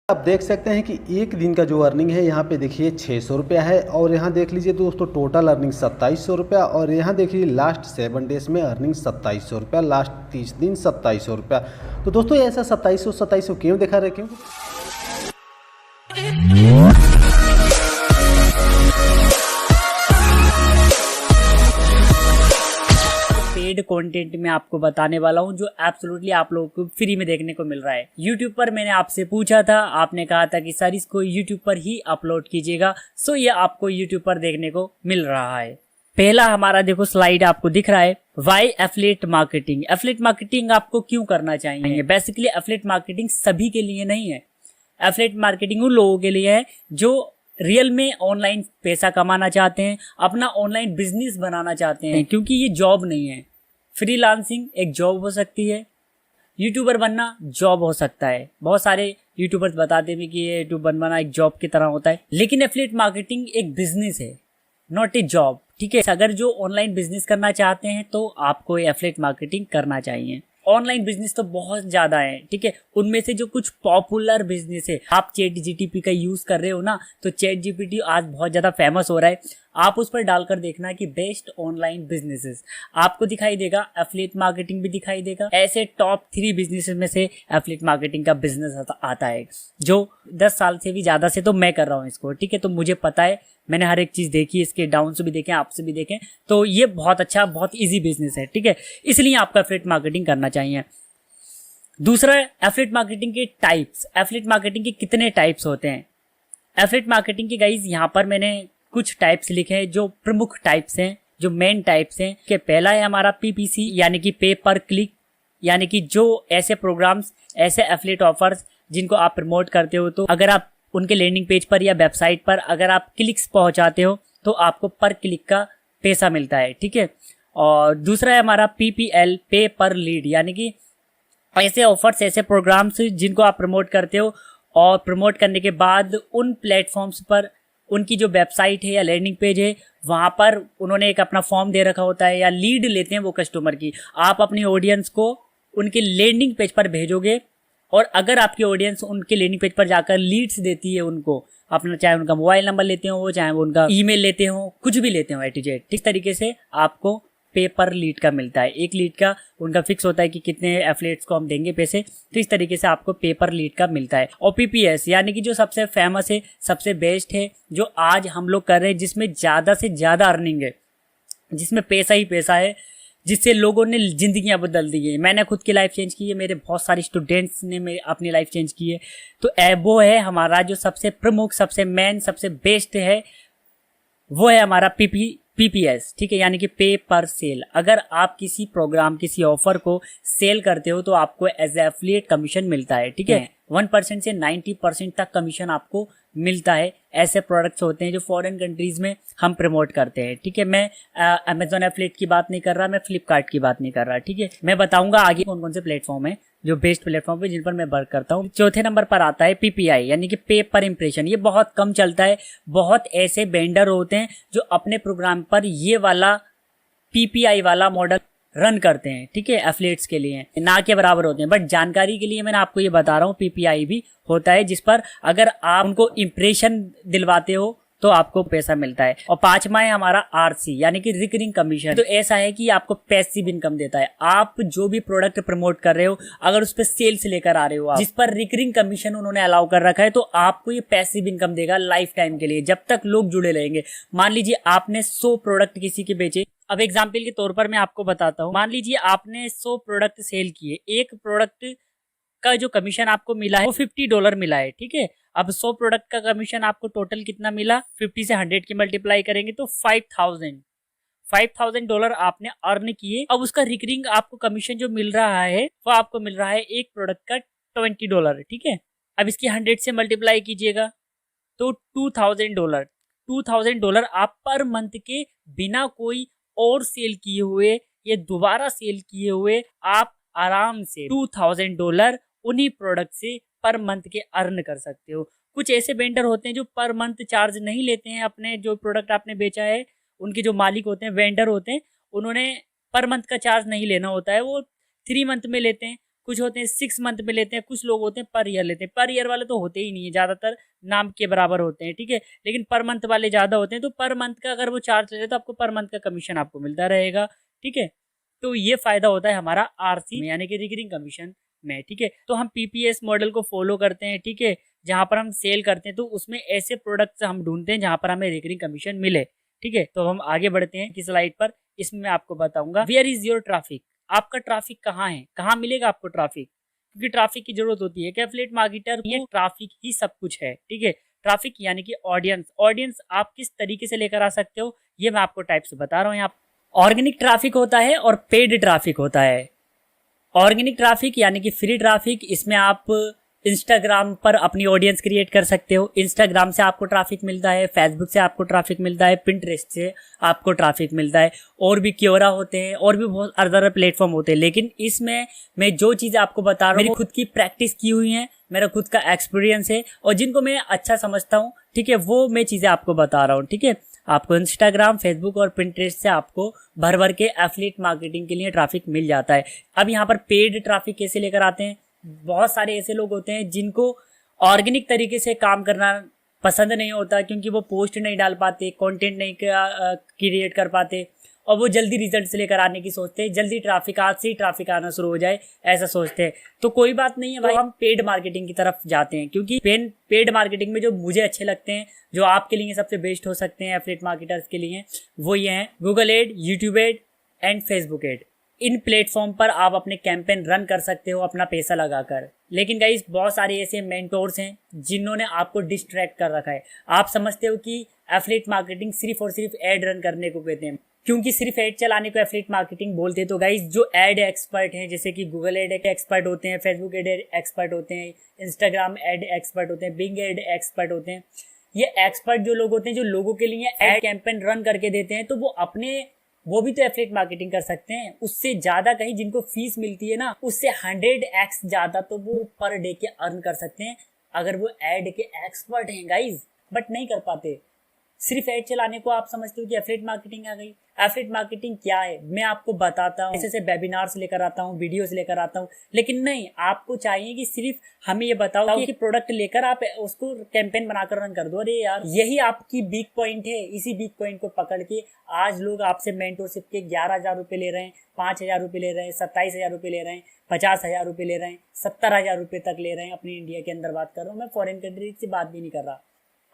आप देख सकते हैं कि एक दिन का जो अर्निंग है यहाँ पे देखिए 600 रुपया है और यहाँ देख लीजिए दोस्तों टोटल अर्निंग 2700 रुपया और यहाँ देखिए लास्ट 7 डेज में अर्निंग 2700 रुपया, लास्ट 30 दिन 2700 रुपया। तो दोस्तों ऐसा 2700 क्यों दिखा रहे, क्यों? पेड कंटेंट में आपको बताने वाला हूं जो एब्सोल्युटली आप लोगों को फ्री में देखने को मिल रहा है। यूट्यूब पर मैंने आपसे पूछा था, आपने कहा था कि सर इसको यूट्यूब पर ही अपलोड कीजिएगा, सो ये आपको यूट्यूब पर देखने को मिल रहा है। पहला हमारा देखो स्लाइड आपको दिख रहा है, why affiliate marketing. Affiliate marketing आपको क्यों करना चाहिए? बेसिकली एफिलिएट मार्केटिंग सभी के लिए नहीं है। एफिलिएट मार्केटिंग उन लोगों के लिए है जो रियल में ऑनलाइन पैसा कमाना चाहते हैं, अपना ऑनलाइन बिजनेस बनाना चाहते हैं, क्योंकि ये जॉब नहीं है। फ्रीलांसिंग एक जॉब हो सकती है, यूट्यूबर बनना जॉब हो सकता है। बहुत सारे यूट्यूबर्स बताते हैं कि ये यूट्यूबर बनना एक जॉब की तरह होता है, लेकिन एफिलिएट मार्केटिंग एक बिजनेस है, नॉट ए जॉब। ठीक है, अगर जो ऑनलाइन बिजनेस करना चाहते हैं तो आपको एफिलिएट मार्केटिंग करना चाहिए। ऑनलाइन बिजनेस तो बहुत ज्यादा है, ठीक है। उनमें से जो कुछ पॉपुलर बिजनेस है, आप चैट जीपीटी का यूज कर रहे हो ना, तो चैट जीपीटी आज बहुत ज्यादा फेमस हो रहा है। आप उस पर डालकर देखना कि बेस्ट ऑनलाइन बिजनेसेस आपको दिखाई देगा, एफिलिएट मार्केटिंग भी दिखाई देगा। ऐसे टॉप 3 बिजनेसेस में से एफिलिएट मार्केटिंग का बिजनेस आता है, जो 10 साल से भी ज्यादा से तो मैं कर रहा हूँ इसको, ठीक है। तो मुझे पता है, मैंने हर एक चीज देखी, इसके डाउन भी देखे, आपसे भी देखें, तो ये बहुत अच्छा, बहुत इजी बिजनेस है, ठीक है। इसलिए आपको एफिलिएट मार्केटिंग करना चाहिए। दूसरा, एफिलिएट मार्केटिंग के टाइप्स। एफिलिएट मार्केटिंग के कितने टाइप्स होते हैं? एफिलिएट मार्केटिंग के गाइस यहाँ पर मैंने कुछ टाइप्स लिखे हैं, जो प्रमुख टाइप्स हैं, जो मेन टाइप्स हैं। कि पहला है हमारा पीपीसी, यानी कि पे पर क्लिक, यानी कि जो ऐसे प्रोग्राम्स, ऐसे एफिलिएट ऑफर्स जिनको आप प्रमोट करते हो, तो अगर आप उनके लैंडिंग पेज पर या वेबसाइट पर अगर आप क्लिक्स पहुंचाते हो तो आपको पर क्लिक का पैसा मिलता है, ठीक है। और दूसरा है हमारा पीपीएल, पे पर लीड, यानी कि ऐसे ऑफर्स, ऐसे प्रोग्राम्स जिनको आप प्रमोट करते हो और प्रमोट करने के बाद उन प्लेटफॉर्म्स पर उनकी जो वेबसाइट है या लैंडिंग पेज है, वहां पर उन्होंने एक अपना फॉर्म दे रखा होता है या लीड लेते हैं वो कस्टमर की। आप अपनी ऑडियंस को उनके लैंडिंग पेज पर भेजोगे और अगर आपकी ऑडियंस उनके लैंडिंग पेज पर जाकर लीड्स देती है उनको, अपना चाहे उनका मोबाइल नंबर लेते हो, चाहे वो उनका ईमेल लेते हो, कुछ भी लेते हो A to Z, इस तरीके से आपको पे पर लीड का मिलता है। एक लीड का उनका फिक्स होता है कि कितने एफिलिएट्स को हम देंगे पैसे, तो इस तरीके से आपको पे पर लीड का मिलता है। और पीपीएस, यानी कि जो सबसे फेमस है, सबसे बेस्ट है, जो आज हम लोग कर रहे हैं, जिसमें ज्यादा से ज्यादा अर्निंग है, जिसमें पैसा ही पैसा है, जिससे लोगों ने जिंदगियां बदल दी है। मैंने खुद की लाइफ चेंज की है, मेरे बहुत सारे स्टूडेंट्स ने अपनी लाइफ चेंज की है। तो वो है हमारा जो सबसे प्रमुख, सबसे मेन, सबसे बेस्ट है, वो है हमारा पीपीएस, ठीक है, यानी कि पे पर सेल। अगर आप किसी प्रोग्राम, किसी ऑफर को सेल करते हो तो आपको एज एफिलिएट कमीशन मिलता है, ठीक है। 1% से 90% तक कमीशन आपको मिलता है। ऐसे प्रोडक्ट्स होते हैं जो फॉरेन कंट्रीज में हम प्रमोट करते हैं, ठीक है। मैं अमेजॉन एफिलिएट की बात नहीं कर रहा, मैं फ्लिपकार्ट की बात नहीं कर रहा, ठीक है। मैं बताऊंगा आगे कौन कौन से प्लेटफॉर्म है जो बेस्ट प्लेटफॉर्म है जिन पर मैं वर्क करता हूँ। चौथे नंबर पर आता है पीपीआई, यानी कि पे पर इंप्रेशन। ये बहुत कम चलता है। बहुत ऐसे वेंडर होते हैं जो अपने प्रोग्राम पर ये वाला पीपीआई वाला मॉडल रन करते हैं, ठीक है, एफिलिएट्स के लिए ना के बराबर होते हैं। बट जानकारी के लिए मैंने आपको ये बता रहा हूँ, पीपीआई भी होता है जिस पर अगर आप उनको इंप्रेशन दिलवाते हो तो आपको पैसा मिलता है। और पांचवा है हमारा आरसी, यानी कि रिकरिंग कमीशन। तो ऐसा है कि आपको पैसिव इनकम देता है। आप जो भी प्रोडक्ट प्रमोट कर रहे हो, अगर उस पर सेल्स लेकर आ रहे हो आप, जिस पर रिकरिंग कमीशन उन्होंने अलाउ कर रखा है, तो आपको ये पैसिव इनकम देगा लाइफ टाइम के लिए, जब तक लोग जुड़े रहेंगे। मान लीजिए आपने 100 प्रोडक्ट किसी के बेचे। अब एग्जाम्पल के तौर पर मैं आपको बताता हूँ, मान लीजिए आपने 100 प्रोडक्ट सेल किए, एक प्रोडक्ट का जो कमीशन आपको मिला है वो $50 मिला है, ठीक है। अब 100 प्रोडक्ट का कमीशन आपको टोटल कितना मिला? 50 से 100 की मल्टीप्लाई करेंगे तो $5,000 आपने अर्न किए। अब उसका रिकरिंग आपको कमीशन जो मिल रहा है वो आपको मिल रहा है एक प्रोडक्ट का $20, ठीक है। अब इसकी 100 से मल्टीप्लाई कीजिएगा तो $2,000 आप पर मंथ के बिना कोई और सेल किए हुए या दोबारा सेल किए हुए आप आराम से $2,000 उन्हीं प्रोडक्ट से पर मंथ के अर्न कर सकते हो। कुछ ऐसे वेंडर होते हैं जो पर मंथ चार्ज नहीं लेते हैं, अपने जो प्रोडक्ट आपने बेचा है उनके जो मालिक होते हैं, वेंडर होते हैं, उन्होंने पर मंथ का चार्ज नहीं लेना होता है, वो 3 मंथ में लेते हैं। कुछ होते हैं 6 मंथ में लेते हैं, कुछ लोग होते हैं पर ईयर लेते हैं। पर ईयर वाले तो होते ही नहीं है, ज़्यादातर नाम के बराबर होते हैं, ठीक है। लेकिन पर मंथ वाले ज़्यादा होते हैं, तो पर मंथ का अगर वो चार्ज ले तो आपको पर मंथ का कमीशन आपको मिलता रहेगा, ठीक है। तो ये फायदा होता है हमारा आरसी में, यानी कि रिकरिंग कमीशन में, ठीक है। तो हम पीपीएस मॉडल को फॉलो करते हैं, ठीक है। जहां पर हम सेल करते हैं तो उसमें ऐसे प्रोडक्ट्स हम ढूंढते हैं जहां पर हमें रिकरिंग कमीशन मिले, ठीक है। तो हम आगे बढ़ते हैं कि स्लाइड पर। इसमें मैं आपको बताऊंगा वेयर इज योर ट्रैफिक, आपका ट्रैफिक कहाँ है, कहाँ मिलेगा आपको ट्रैफिक, क्योंकि ट्रैफिक की जरूरत होती है। एफिलिएट मार्केटर ये ट्रैफिक ही सब कुछ है, ठीक है। ट्रैफिक यानी कि ऑडियंस, ऑडियंस आप किस तरीके से लेकर आ सकते हो ये मैं आपको टाइप से बता रहा हूँ यहाँ। ऑर्गेनिक ट्रैफिक होता है और पेड ट्रैफिक होता है। ऑर्गेनिक ट्रैफिक यानी कि फ्री ट्रैफिक, इसमें आप इंस्टाग्राम पर अपनी ऑडियंस क्रिएट कर सकते हो, इंस्टाग्राम से आपको ट्रैफिक मिलता है, फेसबुक से आपको ट्रैफिक मिलता है, पिंटरेस्ट से आपको ट्रैफिक मिलता है, और भी क्योरा होते हैं और भी बहुत अदर प्लेटफॉर्म होते हैं। लेकिन इसमें मैं जो चीज़ें आपको बता रहा हूँ मेरी खुद की प्रैक्टिस की हुई है, मेरा खुद का एक्सपीरियंस है, और जिनको मैं अच्छा समझता हूँ, ठीक है, वो मैं चीज़ें आपको बता रहा हूँ, ठीक है। आपको इंस्टाग्राम, फेसबुक और पिंटरेस्ट से आपको भर भर के एफिलिएट मार्केटिंग के लिए ट्रैफिक मिल जाता है। अब यहाँ पर पेड ट्रैफिक कैसे लेकर आते हैं, बहुत सारे ऐसे लोग होते हैं जिनको ऑर्गेनिक तरीके से काम करना पसंद नहीं होता, क्योंकि वो पोस्ट नहीं डाल पाते, कंटेंट नहीं क्रिएट कर पाते, और वो जल्दी रिजल्ट्स लेकर आने की सोचते हैं, जल्दी ट्रैफिक आज से ही ट्रैफिक आना शुरू हो जाए ऐसा सोचते हैं। तो कोई बात नहीं है भाई, हम पेड मार्केटिंग की तरफ जाते हैं, क्योंकि पेड मार्केटिंग में जो मुझे अच्छे लगते हैं, जो आपके लिए सबसे बेस्ट हो सकते हैं एफिलिएट मार्केटर्स के लिए, वो ये हैं Google ad, YouTube ad and Facebook ad. इन प्लेटफॉर्म पर आप अपने कैंपेन रन कर सकते हो अपना पैसा लगाकर। लेकिन गाइस बहुत सारे ऐसे मेंटोर्स हैं जिन्होंने आपको डिस्ट्रैक्ट कर रखा है। आप समझते हो कि एफिलिएट मार्केटिंग सिर्फ और सिर्फ एड रन करने को कहते हैं, क्योंकि सिर्फ एड चलाने को एफिलिएट मार्केटिंग बोलते हैं। तो गाइस जो एड एक्सपर्ट हैं, जैसे कि गूगल एड एक्सपर्ट होते हैं, फेसबुक एड एक्सपर्ट होते हैं, इंस्टाग्राम एड एक्सपर्ट होते हैं, बिंग एड एक्सपर्ट होते हैं, ये एक्सपर्ट जो लोग होते हैं जो लोगों के लिए एड कैंपेन रन करके देते हैं, तो वो भी तो एफिलिएट मार्केटिंग कर सकते हैं। उससे ज्यादा कहीं जिनको फीस मिलती है ना, उससे 100x ज्यादा तो वो पर डे के अर्न कर सकते हैं अगर वो एड के एक्सपर्ट हैं गाइज, बट नहीं कर पाते। सिर्फ एड चलाने को आप समझते हो कि एफिलिएट मार्केटिंग आ गई। एफिलिएट मार्केटिंग क्या है मैं आपको बताता हूँ, ऐसे वेबिनार्स लेकर आता हूँ, वीडियोस लेकर आता हूँ, लेकिन नहीं, आपको चाहिए कि सिर्फ हमें ये बताओ कि प्रोडक्ट लेकर आप उसको कैंपेन बनाकर रन कर दो। अरे यार, यही आपकी वीक पॉइंट है। इसी वीक पॉइंट को पकड़ के आज लोग आपसे मेंटरशिप के 11,000 रुपए ले रहे हैं, 5,000 रुपए ले रहे हैं, 27,000 रुपए ले रहे हैं, 50,000 रुपए ले रहे हैं, 70,000 रुपए तक ले रहे हैं। अपनी इंडिया के अंदर बात कर रहा हूँ मैं, फॉरेन कंट्री से बात भी नहीं कर रहा।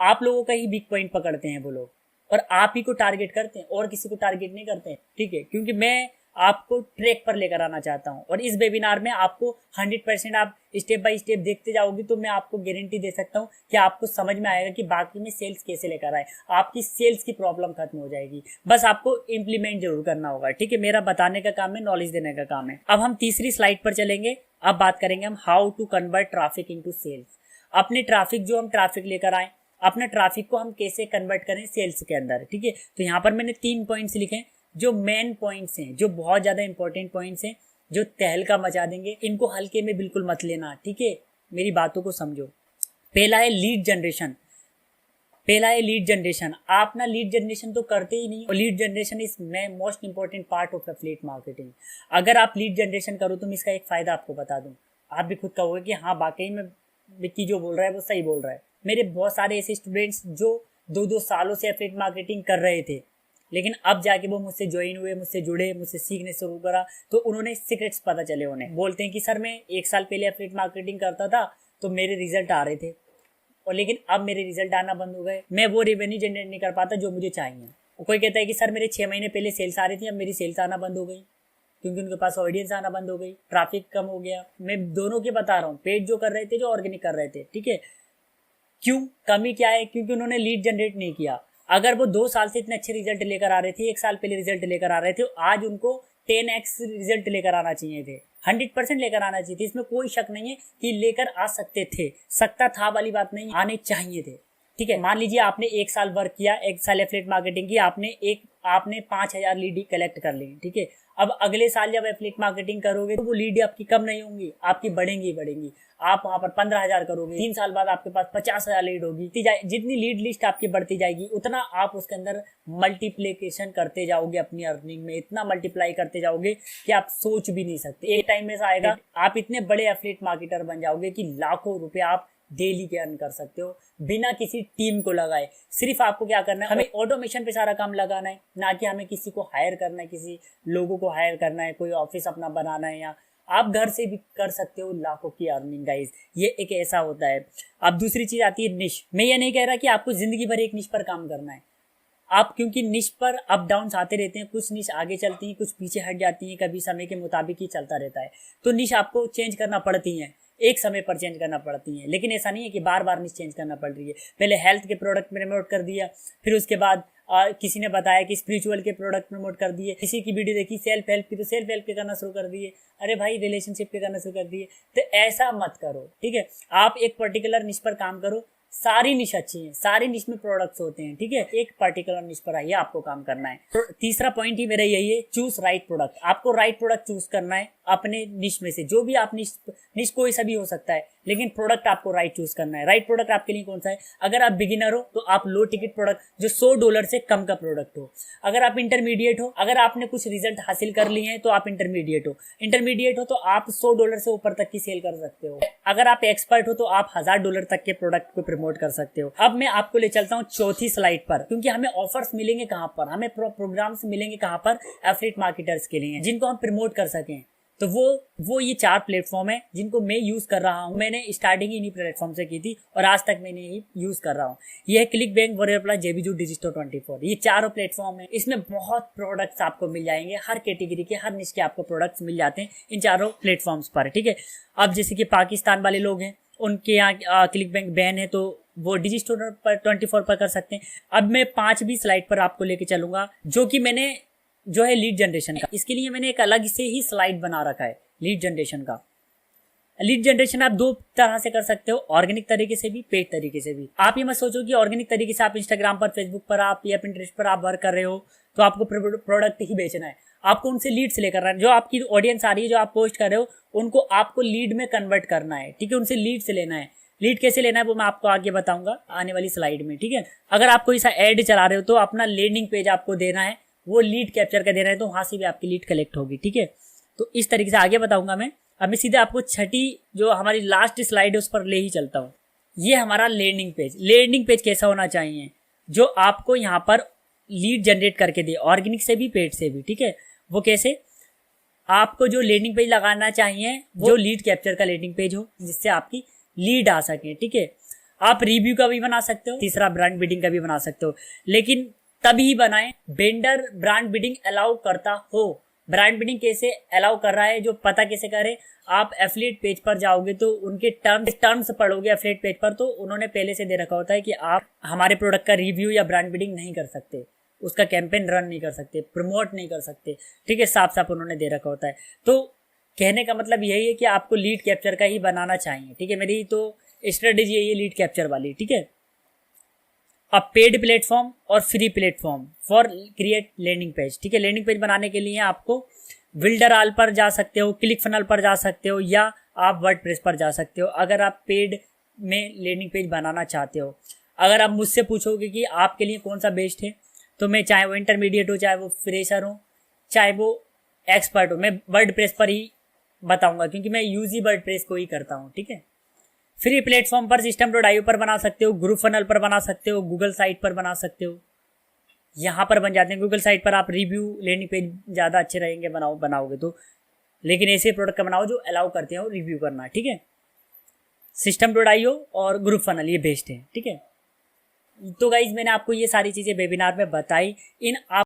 आप लोगों का ही वीक पॉइंट पकड़ते हैं वो लोग, और आप ही को टारगेट करते हैं और किसी को टारगेट नहीं करते हैं, ठीक है। क्योंकि मैं आपको ट्रैक पर लेकर आना चाहता हूं, और इस वेबिनार में आपको 100% आप स्टेप बाय स्टेप देखते जाओगे तो मैं आपको गारंटी दे सकता हूं कि आपको समझ में आएगा कि बाकी में सेल्स कैसे लेकर आए। आपकी सेल्स की प्रॉब्लम खत्म हो जाएगी, बस आपको इम्प्लीमेंट जरूर करना होगा, ठीक है। मेरा बताने का काम है, नॉलेज देने का काम है। अब हम तीसरी स्लाइड पर चलेंगे। अब बात करेंगे हम how to convert traffic into sales. अपने ट्रैफिक जो हम ट्रैफिक लेकर आए, अपना ट्रैफिक को हम कैसे कन्वर्ट करें सेल्स के अंदर, ठीक है। तो यहाँ पर मैंने 3 पॉइंट्स लिखे हैं जो मेन पॉइंट्स हैं, जो बहुत ज्यादा इंपॉर्टेंट पॉइंट्स हैं, जो तहलका मचा देंगे। इनको हल्के में बिल्कुल मत लेना, ठीक है, मेरी बातों को समझो। पहला है लीड जनरेशन। आप ना लीड जनरेशन तो करते ही नहीं, और lead generation is most important part of affiliate marketing. अगर आप लीड जनरेशन करो तो मैं इसका एक फायदा आपको बता दूं, आप भी खुद कहोगे कि हाँ वाकई में विक्की जो बोल रहा है वो सही बोल रहा है। मेरे बहुत सारे ऐसे स्टूडेंट्स जो 2-2 सालों से एफिलिएट मार्केटिंग कर रहे थे, लेकिन अब जाके वो मुझसे ज्वाइन हुए, मुझसे जुड़े, मुझसे सीखने शुरू करा, तो उन्होंने सीक्रेट्स पता चले। उन्हें बोलते हैं कि सर मैं 1 साल पहले एफिलिएट मार्केटिंग करता था तो मेरे रिजल्ट आ रहे थे, और लेकिन अब मेरे रिजल्ट आना बंद हो गए, मैं वो रेवेन्यू जनरेट नहीं कर पाता जो मुझे चाहिए। कोई कहता है कि सर मेरे 6 महीने पहले सेल्स आ रही थी, अब मेरी सेल्स आना बंद हो गई, क्योंकि उनके पास ऑडियंस आना बंद हो गई, ट्रैफिक कम हो गया। मैं दोनों की बता रहा हूँ, पेड जो कर रहे थे, जो ऑर्गेनिक कर रहे थे, ठीक है। क्यों? कमी क्या है? क्योंकि उन्होंने लीड जनरेट नहीं किया। अगर वो 2 साल से इतने अच्छे रिजल्ट लेकर आ रहे थे, 1 साल पहले रिजल्ट लेकर आ रहे थे, आज उनको 10x रिजल्ट लेकर आना चाहिए थे, 100% लेकर आना चाहिए थे। इसमें कोई शक नहीं है कि लेकर आ सकते थे, सकता था वाली बात नहीं, आने चाहिए थे, ठीक है। मान लीजिए आपने 1 साल वर्क किया, 1 साल एफिलिएट मार्केटिंग की, आपने 5,000 लीड कलेक्ट कर ली, ठीक है। अब अगले साल जब एफिलिएट मार्केटिंग करोगे तो वो लीड आपकी कम नहीं होंगी, आपकी बढ़ेंगी। आप वहां पर 15,000 करोगे, 3 साल बाद आपके पास 50,000 लीड होगी। जितनी लीड लिस्ट आपकी बढ़ती जाएगी उतना आप उसके अंदर मल्टीप्लीकेशन करते जाओगे, अपनी अर्निंग में इतना मल्टीप्लाई करते जाओगे कि आप सोच भी नहीं सकते। एक टाइम में ऐसा आएगा आप इतने बड़े एफिलिएट मार्केटर बन जाओगे कि लाखों रुपए आप डेली के अर्न कर सकते हो बिना किसी टीम को लगाए। सिर्फ आपको क्या करना है, हमें ऑटोमेशन पे सारा काम लगाना है, ना कि हमें किसी को हायर करना है, किसी लोगों को हायर करना है, कोई ऑफिस अपना बनाना है। या आप घर से भी कर सकते हो लाखों की अर्निंग गाइस, ये एक ऐसा होता है। अब दूसरी चीज आती है निश। मैं ये नहीं कह रहा कि आपको जिंदगी भर एक निश पर काम करना है आप, क्योंकि निश पर अप डाउन आते रहते हैं, कुछ निश आगे चलती हैं, कुछ पीछे हट जाती हैं, कभी समय के मुताबिक ही चलता रहता है। तो निश आपको चेंज करना पड़ती है, एक समय पर चेंज करना पड़ती है, लेकिन ऐसा नहीं है कि बार बार निश चेंज करना पड़ रही है। पहले हेल्थ के प्रोडक्ट प्रमोट कर दिया, फिर उसके बाद किसी ने बताया कि स्पिरिचुअल के प्रोडक्ट प्रमोट कर दिए, किसी की वीडियो देखी सेल्फ हेल्प की तो सेल्फ हेल्प के करना शुरू कर दिए, अरे भाई रिलेशनशिप के करना शुरू कर दिए। तो ऐसा मत करो, ठीक है। आप एक पर्टिकुलर निश पर काम करो, सारी निश अच्छी हैं, सारी निश में प्रोडक्ट्स होते हैं, ठीक है। एक पर्टिकुलर निश पर आइए, आपको काम करना है। तो तीसरा पॉइंट ही मेरा यही है, चूज राइट प्रोडक्ट। आपको राइट प्रोडक्ट चूज करना है अपने निश में से, जो भी आप निश कोई सा भी हो सकता है, लेकिन प्रोडक्ट आपको राइट चूज करना है। राइट प्रोडक्ट आपके लिए कौन सा है? अगर आप बिगिनर हो तो आप लो टिकट प्रोडक्ट, जो $100 से कम का प्रोडक्ट हो। अगर आप इंटरमीडिएट हो, अगर आपने कुछ रिजल्ट हासिल कर लिए हैं तो आप इंटरमीडिएट हो तो आप $100 से ऊपर तक की सेल कर सकते हो। अगर आप एक्सपर्ट हो तो आप $1000 तक के प्रोडक्ट को प्रमोट कर सकते हो। अब मैं आपको ले चलता हूँ चौथी स्लाइड पर, क्योंकि हमें ऑफर्स मिलेंगे कहाँ पर, हमें प्रोग्राम्स मिलेंगे कहाँ पर, एफिलिएट मार्केटर्स के लिए, जिनको हम प्रमोट कर सकें। तो वो ये 4 प्लेटफॉर्म है जिनको मैं यूज कर रहा हूँ। मैंने स्टार्टिंग इन्हीं प्लेटफॉर्म से की थी और आज तक मैंने ही यूज कर रहा हूँ। ये है क्लिक बैंक, वॉरियर प्लस, जेबीजू, डिजिस्टो 24। ये चारों प्लेटफॉर्म है, इसमें बहुत प्रोडक्ट्स आपको मिल जाएंगे, हर कैटेगरी के, हर निश के आपको प्रोडक्ट्स मिल जाते हैं इन चारों प्लेटफॉर्म्स पर, ठीक है। अब जैसे कि पाकिस्तान वाले लोग हैं, उनके यहाँ क्लिक बैंक बैन है, तो वो डिजिस्टो पर 24 पर कर सकते हैं। अब मैं 5वीं स्लाइड पर आपको लेके चलूंगा, जो कि मैंने जो है लीड जनरेशन का, इसके लिए मैंने एक अलग से ही स्लाइड बना रखा है लीड जनरेशन का। लीड जनरेशन आप 2 तरह से कर सकते हो, ऑर्गेनिक तरीके से भी, पेड तरीके से भी। आप ये मत सोचो कि ऑर्गेनिक तरीके से आप इंस्टाग्राम पर, फेसबुक पर आप या पिंटरेस्ट पर आप वर्क कर रहे हो तो आपको प्रोडक्ट ही बेचना है। आपको उनसे लीड्स लेकर आना है, जो आपकी ऑडियंस आ रही है, जो आप पोस्ट कर रहे हो, उनको आपको लीड में कन्वर्ट करना है, ठीक है। उनसे लीड से लेना है। लीड कैसे लेना है वो मैं आपको आगे बताऊंगा आने वाली स्लाइड में, ठीक है। अगर आप कोई सा एड चला रहे हो तो अपना लैंडिंग पेज आपको देना है, वो लीड कैप्चर कर देना है, तो वहां से भी आपकी लीड कलेक्ट होगी, ठीक है। तो इस तरीके से आगे बताऊंगा मैं। अब मैं सीधे आपको छठी जो हमारी लास्ट स्लाइड है उस पर ले ही चलता हूँ। ये हमारा लैंडिंग पेज। लैंडिंग पेज कैसा होना चाहिए? जो आपको यहाँ पर लीड जनरेट करके दे, ऑर्गेनिक से भी, पेड से भी, ठीक है। वो कैसे? आपको जो लैंडिंग पेज लगाना चाहिए वो लीड कैप्चर का लैंडिंग पेज हो, जिससे आपकी लीड आ सके, ठीक है। आप रिव्यू का भी बना सकते हो, तीसरा ब्रांड बिडिंग का भी बना सकते हो, लेकिन तभी बनाएं वेंडर ब्रांड बिडिंग अलाउ करता हो। ब्रांड बिडिंग कैसे अलाउ कर रहा है, जो पता कैसे करे, आप एफिलिएट पेज पर जाओगे तो उनके टर्म्स पढ़ोगे एफिलिएट पेज पर, तो उन्होंने पहले से दे रखा होता है कि आप हमारे प्रोडक्ट का रिव्यू या ब्रांड बिडिंग नहीं कर सकते, उसका कैंपेन रन नहीं कर सकते, प्रमोट नहीं कर सकते, ठीक है। साफ साफ उन्होंने दे रखा होता है। तो कहने का मतलब यही है कि आपको लीड कैप्चर का ही बनाना चाहिए, ठीक है। मेरी तो स्ट्रेटेजी यही है लीड कैप्चर वाली, ठीक है। अब पेड प्लेटफॉर्म और free platform for create landing page, ठीक है। लैंडिंग पेज बनाने के लिए आपको बिल्डरऑल पर जा सकते हो, क्लिक फनल पर जा सकते हो, या आप वर्डप्रेस पर जा सकते हो अगर आप पेड में लैंडिंग पेज बनाना चाहते हो। अगर आप मुझसे पूछोगे कि आपके लिए कौन सा बेस्ट है, तो मैं, चाहे वो इंटरमीडिएट हो, चाहे वो फ्रेशर हो, चाहे वो एक्सपर्ट हो, मैं वर्डप्रेस पर ही बताऊंगा, क्योंकि मैं यूज ही वर्डप्रेस को ही करता हूँ, ठीक है। फ्री प्लेटफॉर्म पर System.io पर बना सकते हो, ग्रुप फनल पर बना सकते हो, गूगल साइट पर बना सकते हो, यहाँ पर बन जाते हैं। गूगल साइट पर आप रिव्यू लैंडिंग पेज ज़्यादा अच्छे रहेंगे बनाओगे तो, लेकिन ऐसे प्रोडक्ट का बनाओ जो अलाउ करते हो रिव्यू करना, ठीक है। System.io और ग्रुप फनल ये बेस्ट है, ठीक है। तो गाइज मैंने आपको ये सारी चीज़ें वेबिनार में बताई। इन आप